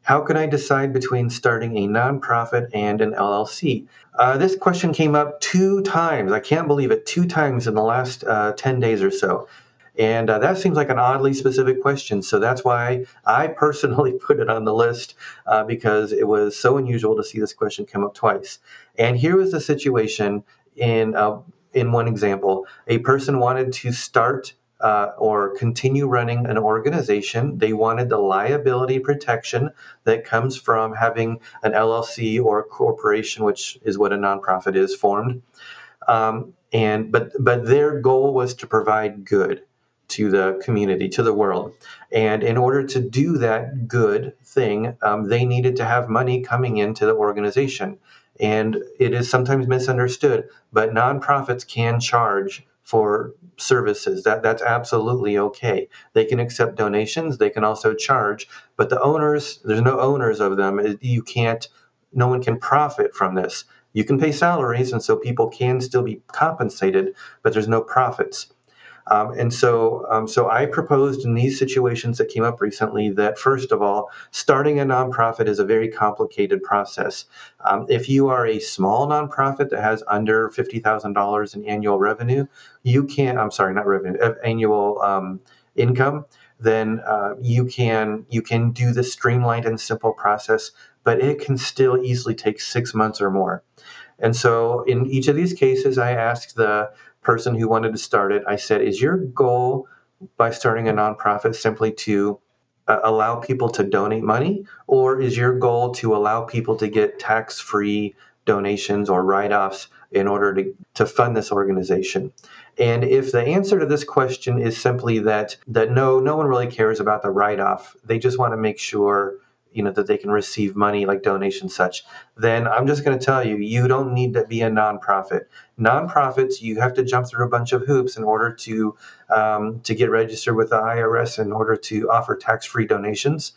How can I decide between starting a nonprofit and an LLC? This question came up 2 times. I can't believe it, 2 times in the last 10 days or so. And that seems like an oddly specific question. So that's why I personally put it on the list because it was so unusual to see this question come up twice. And here was the situation in one example. A person wanted to start or continue running an organization. They wanted the liability protection that comes from having an LLC or a corporation, which is what a nonprofit is, formed. But their goal was to provide good to the community, to the world. And in order to do that good thing, they needed to have money coming into the organization. And it is sometimes misunderstood, but nonprofits can charge for services. That's absolutely okay. They can accept donations. They can also charge, but the owners, there's no owners of them. No one can profit from this. You can pay salaries, and so people can still be compensated, but there's no profits. So I proposed in these situations that came up recently that, first of all, starting a nonprofit is a very complicated process. If you are a small nonprofit that has under $50,000 in annual revenue, I'm sorry, not revenue, annual income, then you can do the streamlined and simple process, but it can still easily take 6 months or more. And so in each of these cases, I asked the person who wanted to start it, I said, is your goal by starting a nonprofit simply to allow people to donate money, or is your goal to allow people to get tax-free donations or write-offs in order to fund this organization? And if the answer to this question is simply that no one really cares about the write-off, they just want to make sure that they can receive money like donations such, then I'm just going to tell you, you don't need to be a nonprofit. Nonprofits, you have to jump through a bunch of hoops in order to get registered with the IRS in order to offer tax-free donations.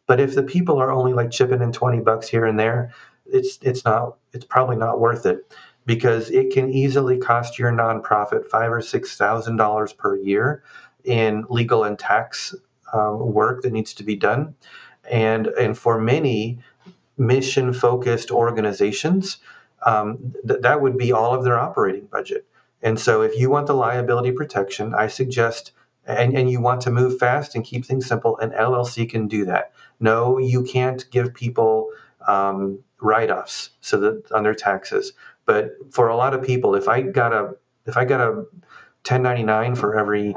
But if the people are only like chipping in $20 here and there, it's probably not worth it, because it can easily cost your nonprofit $5,000 or $6,000 per year in legal and tax work that needs to be done. And for many mission-focused organizations, that would be all of their operating budget. And so if you want the liability protection, I suggest, and you want to move fast and keep things simple, an LLC can do that. No, you can't give people write-offs so that on their taxes. But for a lot of people, if I got a 1099 for every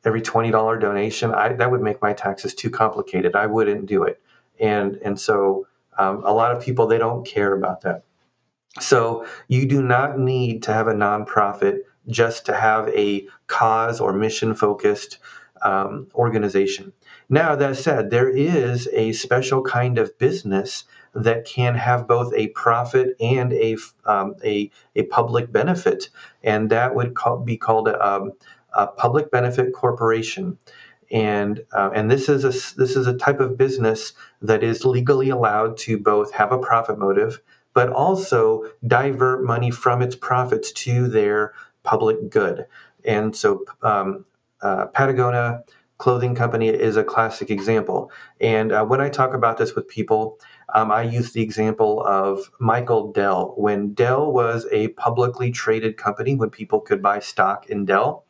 $20 donation, that would make my taxes too complicated. I wouldn't do it. And so a lot of people, they don't care about that. So you do not need to have a nonprofit just to have a cause or mission-focused organization. Now, that said, there is a special kind of business that can have both a profit and a public benefit, and that would be called a public benefit corporation. And this is a type of business that is legally allowed to both have a profit motive, but also divert money from its profits to their public good. And so Patagonia Clothing Company is a classic example. And when I talk about this with people, I use the example of Michael Dell. When Dell was a publicly traded company, when people could buy stock in Dell,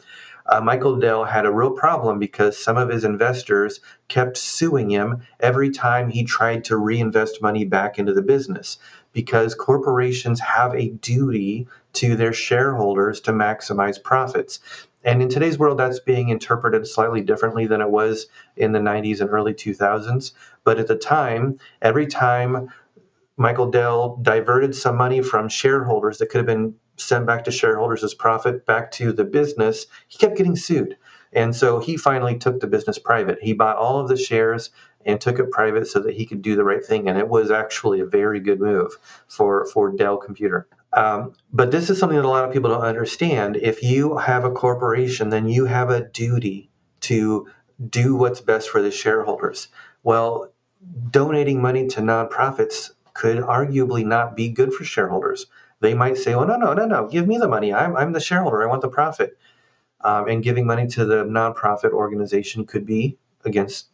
Michael Dell had a real problem because some of his investors kept suing him every time he tried to reinvest money back into the business, because corporations have a duty to their shareholders to maximize profits. And in today's world, that's being interpreted slightly differently than it was in the 90s and early 2000s. But at the time, every time Michael Dell diverted some money from shareholders that could have been sent back to shareholders as profit back to the business, he kept getting sued. And so he finally took the business private. He bought all of the shares and took it private so that he could do the right thing. And it was actually a very good move for Dell Computer. But this is something that a lot of people don't understand. If you have a corporation, then you have a duty to do what's best for the shareholders. Well, donating money to nonprofits could arguably not be good for shareholders. They might say, "Oh, no, give me the money. I'm the shareholder. I want the profit." And giving money to the nonprofit organization could be against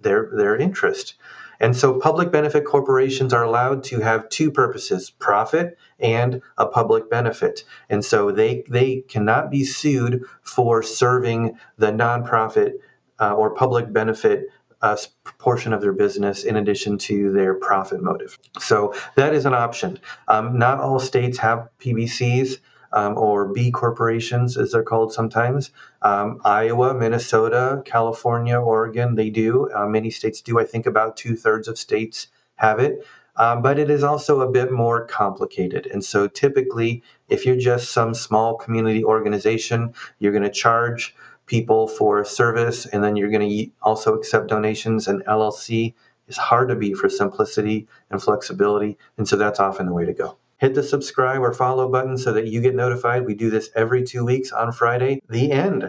their interest. And so public benefit corporations are allowed to have two purposes, profit and a public benefit. And so they cannot be sued for serving the nonprofit or public benefit portion of their business in addition to their profit motive. So that is an option. Not all states have PBCs. Or B corporations, as they're called sometimes. Iowa, Minnesota, California, Oregon, they do. Many states do. I think about 2/3 of states have it. But it is also a bit more complicated. And so typically, if you're just some small community organization, you're going to charge people for a service, and then you're going to also accept donations. And LLC is hard to beat for simplicity and flexibility. And so that's often the way to go. Hit the subscribe or follow button so that you get notified. We do this every 2 weeks on Friday. The end.